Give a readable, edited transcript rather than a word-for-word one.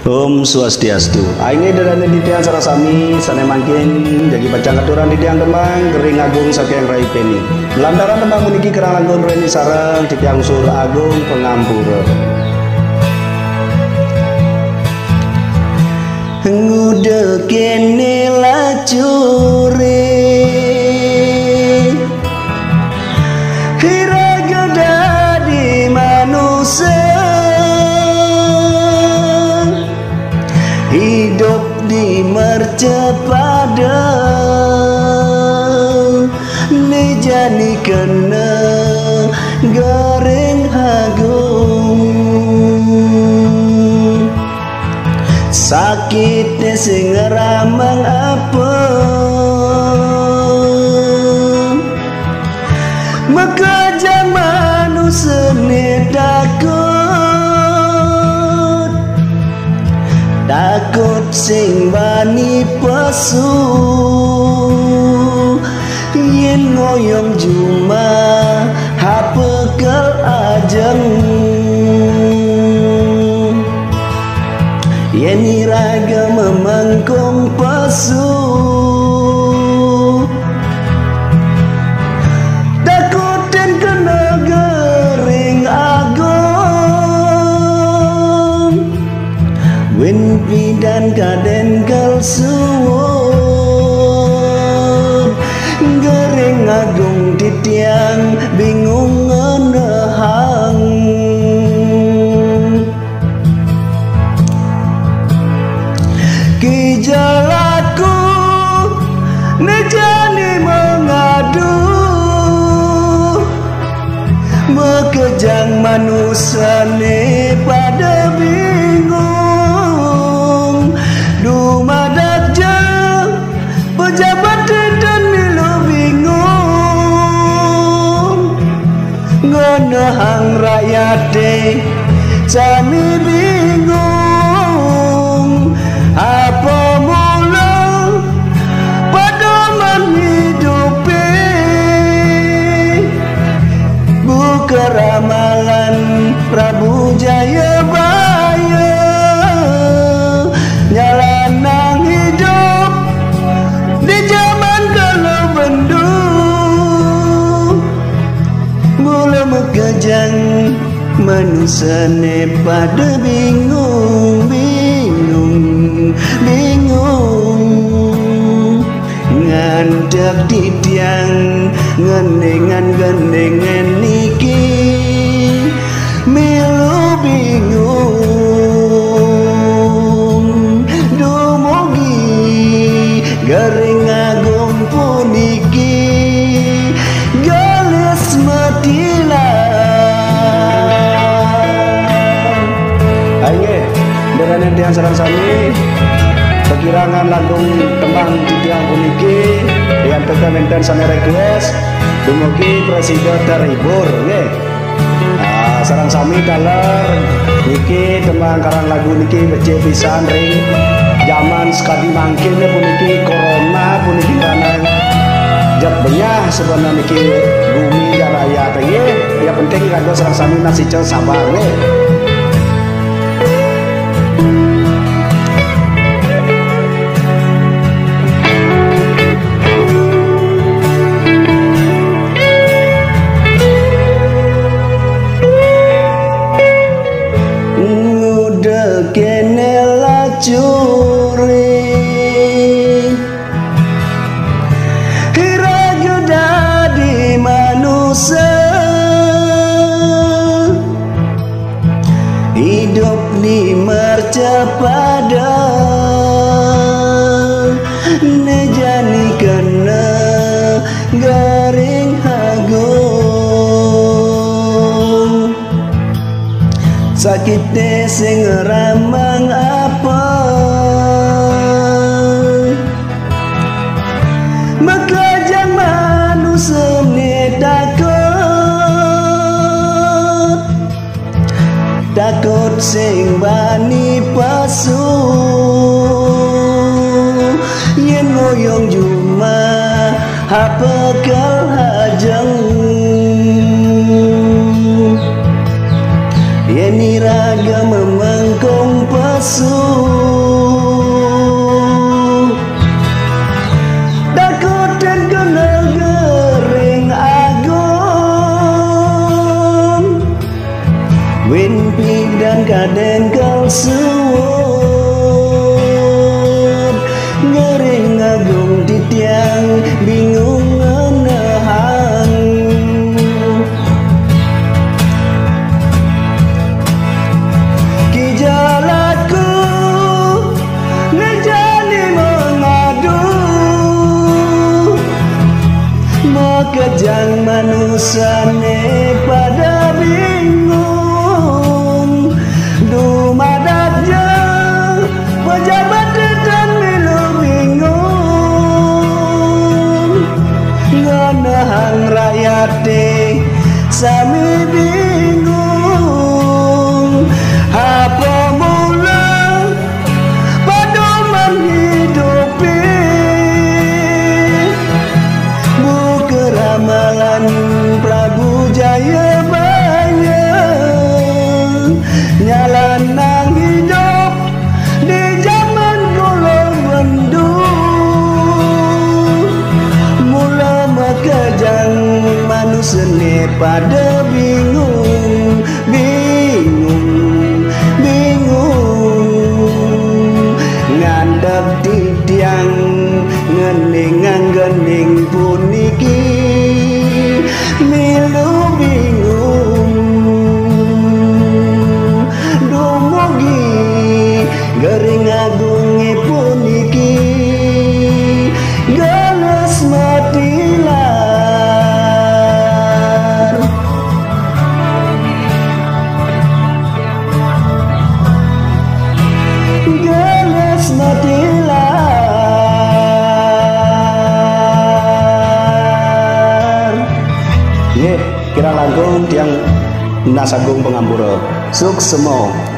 Om Swastiastu. Aing dan di tiang sarasami sana mangkin jadi bacang aturan di tiang Demang Gering Agung saking Rai Peni. Lantaran Demang meniki kerang lagun reni sarang di tiang Sur Agung Pengampura. Ngude kene lacure Hiraga dadi manusia hidup di mercepada nejani kena goreng agung sakitnya sing ngeramang apa maka zaman manusia takut sing bani pesu yen ngoyong juma hapekel ajeng yen iraga memangkung pesu takut dan kena gering agung wen pidan kaden kalsuwun gering agung di tiang bingung ngenehang kijalaku nejani mengadu mekejang manusia ne pada bingung dumadak jeng pejabat dan milu bingung ngenehang rakyat deh sami bingung apa mula pedoman hidupi buka ramalan Prabu Jayabaya nyalanang hidup di zaman kalau bendu mula mekejang manusia ne pada bingung ngandak di tiang ngendengan niki milu bingung dumugi garing agung puniki galis matilah ayo dengan tiang sarang sami perkirangan lagung tembang di tiang puniki yang tekan enten sana request dumugi presiden terhibur sarang sami dalar niki tembang karang lagu niki becek pisan ring zaman sekali mangkin puniki corona puniki karena jat benyah sebenarnya niki bumi dan rakyat ya penting kado sarang sami nasi sabar kene lacure hiraga dadi manusia hidup di mercepada nejani kena garing agung sakitnya sing ramang apa maka jangan manusia ni takut sing bani pasu yen ngoyong juma hapekel hajeng yen iraga memangkong pasu den kalsuwut ngering agung titiang bingung ngenahan kijalaku ngejani mengadu makejang manusane pada bingung dumadaknya pejabat dan milu bingung nganahang rakyat deh sami bingung apa mula padoman hidupi buku ramalan Prabu Jayabaya nyalanang hidup di zaman kula wendu mula makejang manusane pada bingung ngandap titiang ngening puniki milu bingung dumugi gering agunge puniki ganas matilar ganas matilar ye kira langkung tiang nasagung pengambura suksemo